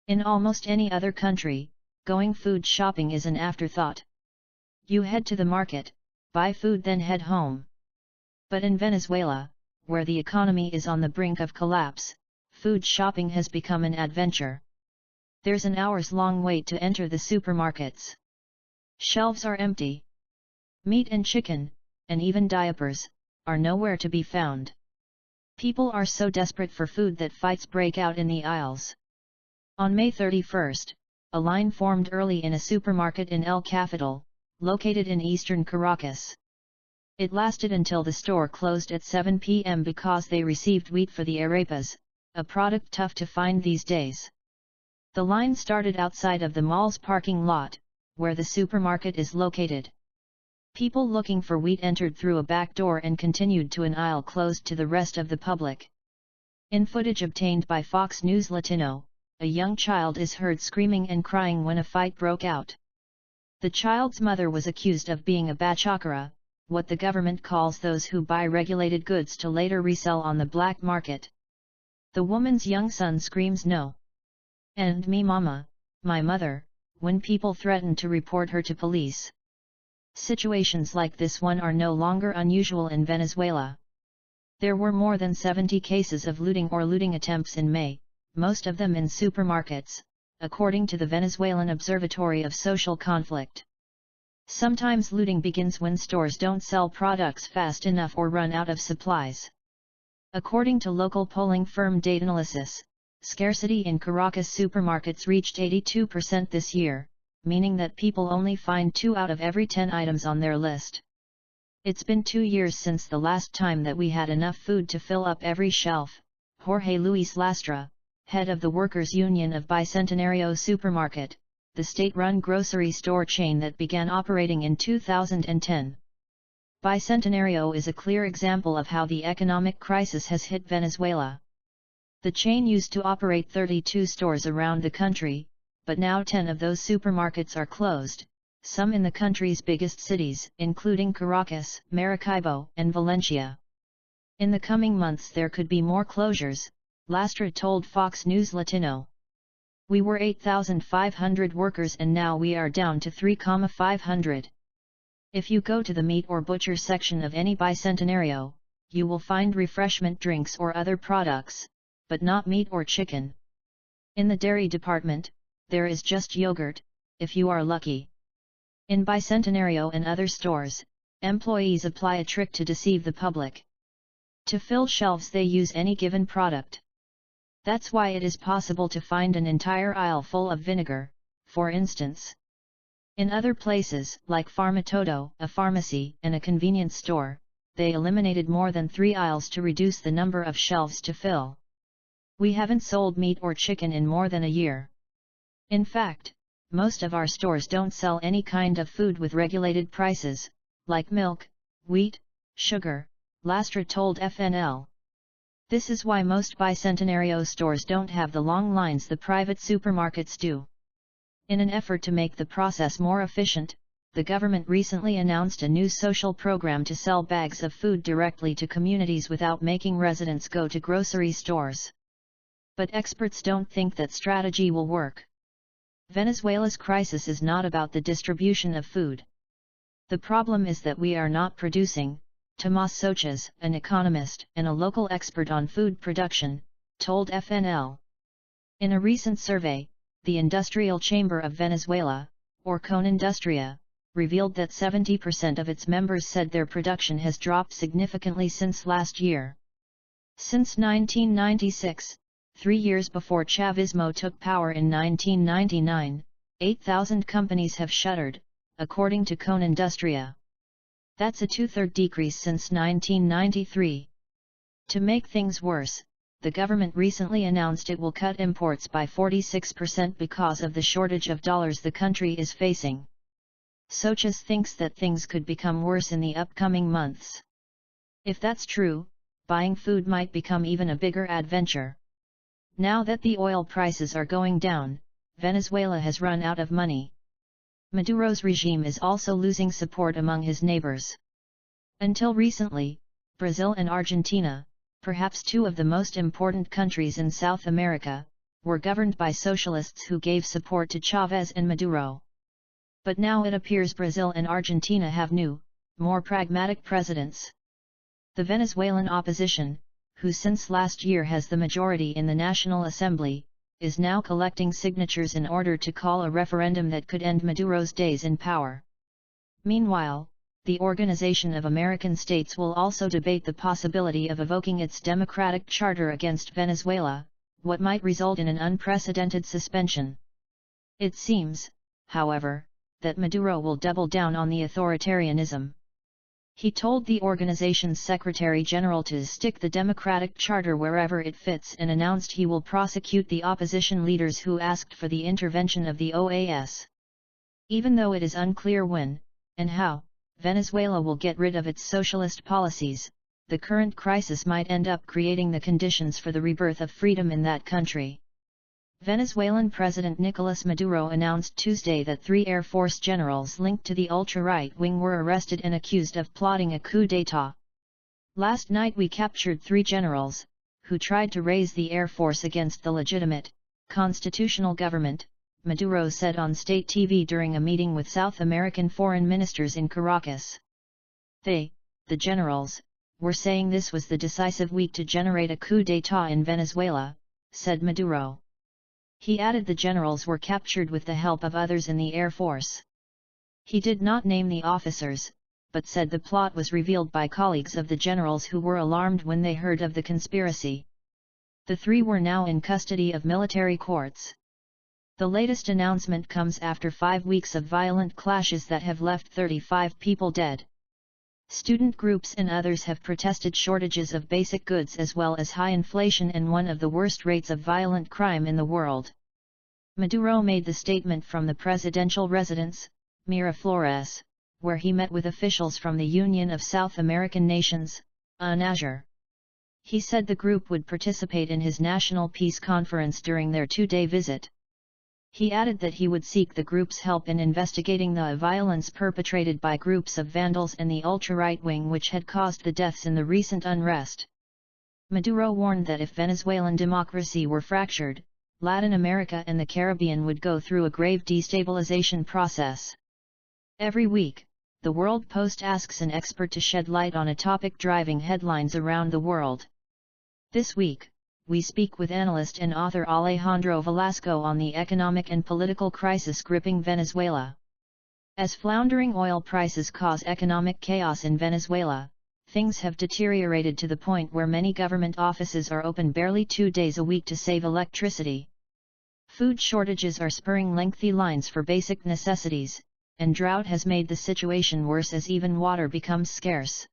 In almost any other country, going food shopping is an afterthought. You head to the market, buy food then head home. But in Venezuela, where the economy is on the brink of collapse, food shopping has become an adventure. There's an hours-long wait to enter the supermarkets. Shelves are empty. Meat and chicken, and even diapers, are nowhere to be found. People are so desperate for food that fights break out in the aisles. On May 31st, a line formed early in a supermarket in El Capital, located in eastern Caracas. It lasted until the store closed at 7 p.m. because they received wheat for the arepas, a product tough to find these days. The line started outside of the mall's parking lot, where the supermarket is located. People looking for wheat entered through a back door and continued to an aisle closed to the rest of the public. In footage obtained by Fox News Latino, a young child is heard screaming and crying when a fight broke out. The child's mother was accused of being a bachacera, what the government calls those who buy regulated goods to later resell on the black market. The woman's young son screams no. And me mama, my mother, when people threaten to report her to police. Situations like this one are no longer unusual in Venezuela. There were more than 70 cases of looting or looting attempts in May, most of them in supermarkets, according to the Venezuelan Observatory of Social Conflict. Sometimes looting begins when stores don't sell products fast enough or run out of supplies. According to local polling firm Dataanalysis, scarcity in Caracas supermarkets reached 82% this year, meaning that people only find 2 out of every 10 items on their list. It's been 2 years since the last time that we had enough food to fill up every shelf, Jorge Luis Lastra, head of the Workers' Union of Bicentenario Supermarket, the state-run grocery store chain that began operating in 2010. Bicentenario is a clear example of how the economic crisis has hit Venezuela. The chain used to operate 32 stores around the country, but now 10 of those supermarkets are closed, some in the country's biggest cities, including Caracas, Maracaibo, and Valencia. In the coming months there could be more closures, Lastra told Fox News Latino. We were 8,500 workers and now we are down to 3,500. If you go to the meat or butcher section of any Bicentenario, you will find refreshment drinks or other products, but not meat or chicken. In the dairy department, there is just yogurt, if you are lucky. In Bicentenario and other stores, employees apply a trick to deceive the public. To fill shelves they use any given product. That's why it is possible to find an entire aisle full of vinegar, for instance. In other places, like Farmatodo, a pharmacy, and a convenience store, they eliminated more than 3 aisles to reduce the number of shelves to fill. We haven't sold meat or chicken in more than a year. In fact, most of our stores don't sell any kind of food with regulated prices, like milk, wheat, sugar, Lastra told FNL. This is why most Bicentenario stores don't have the long lines the private supermarkets do. In an effort to make the process more efficient, the government recently announced a new social program to sell bags of food directly to communities without making residents go to grocery stores. But experts don't think that strategy will work. Venezuela's crisis is not about the distribution of food. The problem is that we are not producing, Tomás Soches, an economist and a local expert on food production, told FNL. In a recent survey, the Industrial Chamber of Venezuela, or Conindustria, revealed that 70% of its members said their production has dropped significantly since last year. Since 1996, 3 years before Chavismo took power in 1999, 8,000 companies have shuttered, according to Conindustria. That's a 2/3 decrease since 1993. To make things worse, the government recently announced it will cut imports by 46% because of the shortage of dollars the country is facing. Soches thinks that things could become worse in the upcoming months. If that's true, buying food might become even a bigger adventure. Now that the oil prices are going down, Venezuela has run out of money. Maduro's regime is also losing support among his neighbors. Until recently, Brazil and Argentina, perhaps 2 of the most important countries in South America, were governed by socialists who gave support to Chavez and Maduro. But now it appears Brazil and Argentina have new, more pragmatic presidents. The Venezuelan opposition, who since last year has the majority in the National Assembly, is now collecting signatures in order to call a referendum that could end Maduro's days in power. Meanwhile, the Organization of American States will also debate the possibility of evoking its democratic charter against Venezuela, what might result in an unprecedented suspension. It seems, however, that Maduro will double down on the authoritarianism. He told the organization's Secretary-General to stick the democratic charter wherever it fits and announced he will prosecute the opposition leaders who asked for the intervention of the OAS. Even though it is unclear when, and how, Venezuela will get rid of its socialist policies, the current crisis might end up creating the conditions for the rebirth of freedom in that country. Venezuelan President Nicolas Maduro announced Tuesday that 3 Air Force generals linked to the ultra-right wing were arrested and accused of plotting a coup d'état. Last night we captured 3 generals, who tried to raise the Air Force against the legitimate, constitutional government, Maduro said on state TV during a meeting with South American foreign ministers in Caracas. They, the generals, were saying this was the decisive week to generate a coup d'état in Venezuela, said Maduro. He added the generals were captured with the help of others in the Air Force. He did not name the officers, but said the plot was revealed by colleagues of the generals who were alarmed when they heard of the conspiracy. The 3 were now in custody of military courts. The latest announcement comes after 5 weeks of violent clashes that have left 35 people dead. Student groups and others have protested shortages of basic goods as well as high inflation and one of the worst rates of violent crime in the world. Maduro made the statement from the presidential residence, Miraflores, where he met with officials from the Union of South American Nations, UNASUR. He said the group would participate in his National Peace Conference during their 2-day visit. He added that he would seek the group's help in investigating the violence perpetrated by groups of vandals and the ultra-right wing which had caused the deaths in the recent unrest. Maduro warned that if Venezuelan democracy were fractured, Latin America and the Caribbean would go through a grave destabilization process. Every week, the World Post asks an expert to shed light on a topic driving headlines around the world. This week, we speak with analyst and author Alejandro Velasco on the economic and political crisis gripping Venezuela. As floundering oil prices cause economic chaos in Venezuela, things have deteriorated to the point where many government offices are open barely 2 days a week to save electricity. Food shortages are spurring lengthy lines for basic necessities, and drought has made the situation worse as even water becomes scarce.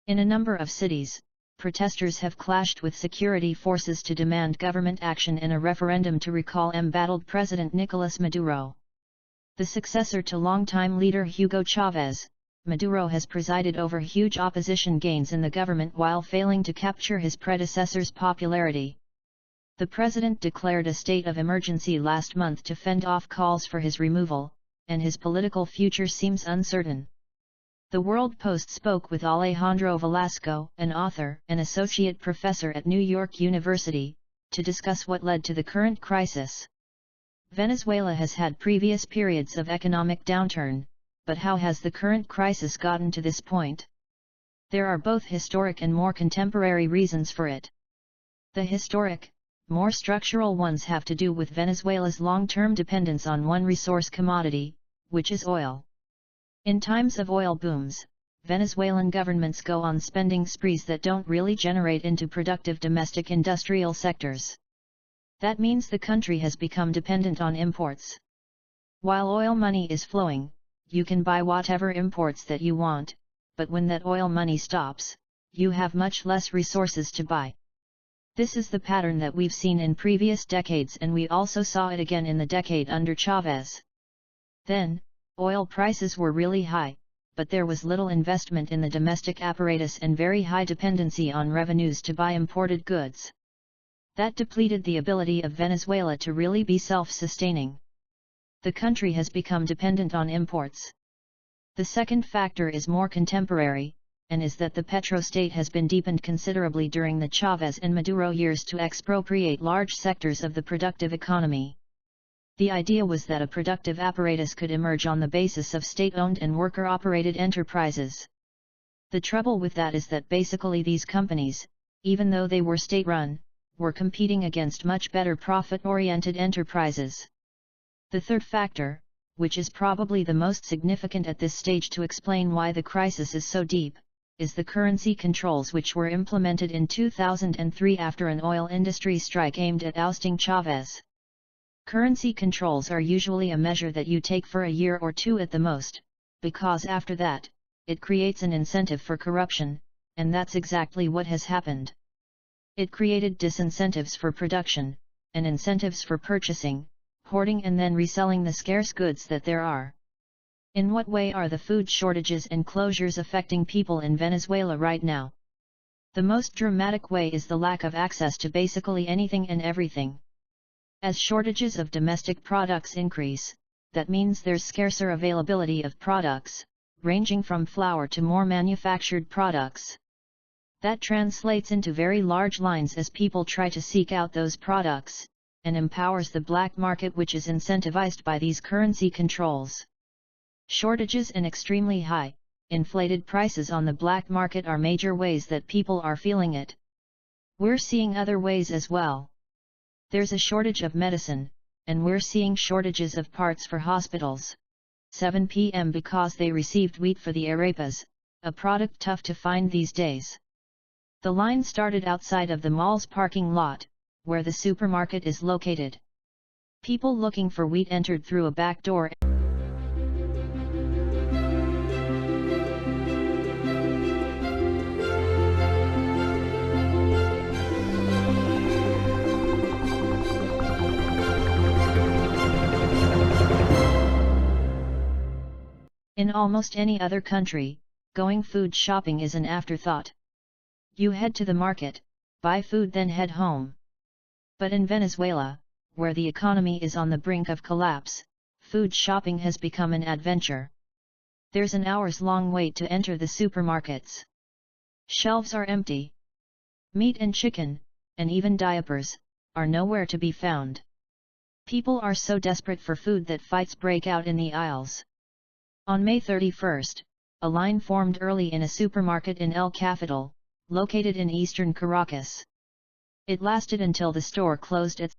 In a number of cities, protesters have clashed with security forces to demand government action in a referendum to recall embattled President Nicolas Maduro. The successor to longtime leader Hugo Chavez, Maduro has presided over huge opposition gains in the government while failing to capture his predecessor's popularity. The president declared a state of emergency last month to fend off calls for his removal, and his political future seems uncertain. The World Post spoke with Alejandro Velasco, an author and associate professor at New York University, to discuss what led to the current crisis. Venezuela has had previous periods of economic downturn, but how has the current crisis gotten to this point? There are both historic and more contemporary reasons for it. The historic, more structural ones have to do with Venezuela's long-term dependence on one resource commodity, which is oil. In times of oil booms, Venezuelan governments go on spending sprees that don't really generate into productive domestic industrial sectors. That means the country has become dependent on imports. While oil money is flowing, you can buy whatever imports that you want, but when that oil money stops, you have much less resources to buy. This is the pattern that we've seen in previous decades, and we also saw it again in the decade under Chavez. Then, oil prices were really high, but there was little investment in the domestic apparatus and very high dependency on revenues to buy imported goods. That depleted the ability of Venezuela to really be self-sustaining. The country has become dependent on imports. The second factor is more contemporary, and is that the petrostate has been deepened considerably during the Chavez and Maduro years to expropriate large sectors of the productive economy. The idea was that a productive apparatus could emerge on the basis of state-owned and worker-operated enterprises. The trouble with that is that basically these companies, even though they were state-run, were competing against much better profit-oriented enterprises. The third factor, which is probably the most significant at this stage to explain why the crisis is so deep, is the currency controls which were implemented in 2003 after an oil industry strike aimed at ousting Chavez. Currency controls are usually a measure that you take for a year or two at the most, because after that, it creates an incentive for corruption, and that's exactly what has happened. It created disincentives for production, and incentives for purchasing, hoarding and then reselling the scarce goods that there are. In what way are the food shortages and closures affecting people in Venezuela right now? The most dramatic way is the lack of access to basically anything and everything. As shortages of domestic products increase, that means there's scarcer availability of products, ranging from flour to more manufactured products. That translates into very large lines as people try to seek out those products, and empowers the black market, which is incentivized by these currency controls. Shortages and extremely high, inflated prices on the black market are major ways that people are feeling it. We're seeing other ways as well. There's a shortage of medicine, and we're seeing shortages of parts for hospitals. 7 p.m. because they received wheat for the arepas, a product tough to find these days. The line started outside of the mall's parking lot, where the supermarket is located. People looking for wheat entered through a back door. In almost any other country, going food shopping is an afterthought. You head to the market, buy food then head home. But in Venezuela, where the economy is on the brink of collapse, food shopping has become an adventure. There's an hours-long wait to enter the supermarkets. Shelves are empty. Meat and chicken, and even diapers, are nowhere to be found. People are so desperate for food that fights break out in the aisles. On May 31st, a line formed early in a supermarket in El Capital, located in eastern Caracas. It lasted until the store closed at